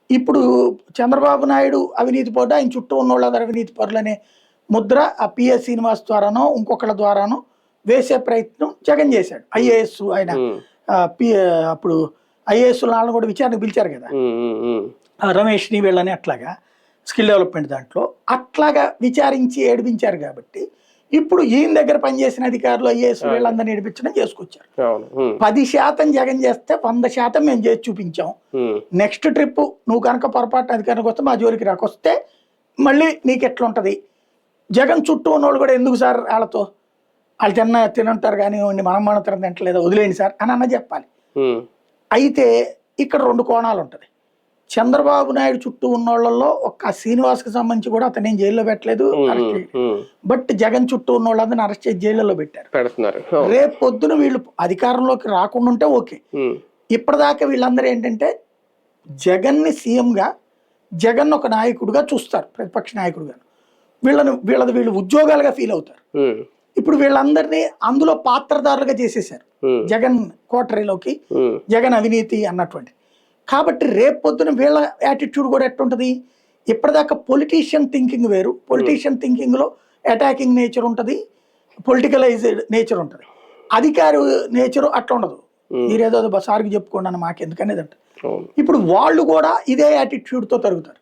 ఇప్పుడు చంద్రబాబు నాయుడు అవినీతి పరుడు, ఆయన చుట్టూ ఉన్న వాళ్ళందరూ అవినీతి పరులు అనే ముద్ర ఆ పిఎస్ శ్రీనివాస్ ద్వారానో ఇంకొకళ్ళ ద్వారానో వేసే ప్రయత్నం జగన్ చేశాడు. ఐఏఎస్ ఆయన అప్పుడు ఐఏఎస్ వాళ్ళని కూడా విచారణకు పిలిచారు కదా, రమేష్ని వీళ్ళని, అట్లాగా స్కిల్ డెవలప్మెంట్ దాంట్లో అట్లాగా విచారించి ఏడిపించారు. కాబట్టి ఇప్పుడు ఈయన దగ్గర పనిచేసిన అధికారులు ఐఏఎస్ వీళ్ళందరినీ ఏడిపించడం చేసుకొచ్చారు. 10% జగన్ చేస్తే 100% మేము చేసి చూపించాం. నెక్స్ట్ ట్రిప్ నువ్వు కనుక పొరపాటు అధికారానికి వస్తే మా జోలికి రాకొస్తే మళ్ళీ నీకు ఎట్లుంటది. జగన్ చుట్టూ ఉన్నోళ్ళు కూడా ఎందుకు సార్ వాళ్ళతో వాళ్ళు తినంటారు కానీ మనం తినట్లేదా వదిలేండి సార్ అని అన్న చెప్పాలి. అయితే ఇక్కడ 2 కోణాలు ఉంటుంది. చంద్రబాబు నాయుడు చుట్టూ ఉన్న వాళ్ళలో ఒక్క శ్రీనివాస్కి సంబంధించి కూడా అతను ఏం జైల్లో పెట్టలేదు, అరెస్ట్ చేయలేదు. బట్ జగన్ చుట్టూ ఉన్న వాళ్ళందరినీ అరెస్ట్ చేసి జైల్లో పెట్టారు. రేపు పొద్దున వీళ్ళు అధికారంలోకి రాకుండా ఉంటే ఓకే. ఇప్పటిదాకా వీళ్ళందరూ ఏంటంటే జగన్ని సీఎంగా, జగన్ ఒక నాయకుడిగా చూస్తారు, ప్రతిపక్ష నాయకుడిగా. వీళ్ళు ఉద్యోగాలుగా ఫీల్ అవుతారు. ఇప్పుడు వీళ్ళందరినీ అందులో పాత్రదారులుగా చేసేసారు జగన్ కోటరీలోకి, జగన్ అవినీతి అన్నటువంటి. కాబట్టి రేపు పొద్దున వీళ్ళ యాటిట్యూడ్ కూడా ఎట్టుంటది. ఇప్పటిదాకా పొలిటీషియన్ థింకింగ్ వేరు, పొలిటీషియన్ థింకింగ్ లో అటాకింగ్ నేచర్ ఉంటుంది, పొలిటికలైజ్డ్ నేచర్ ఉంటుంది. అధికారి నేచర్ అట్లా ఉండదు. మీరేదో సార్కి చెప్పుకోండి అని మాకెందుకనేది అంట. ఇప్పుడు వాళ్ళు కూడా ఇదే యాటిట్యూడ్ తో తరుగుతారు.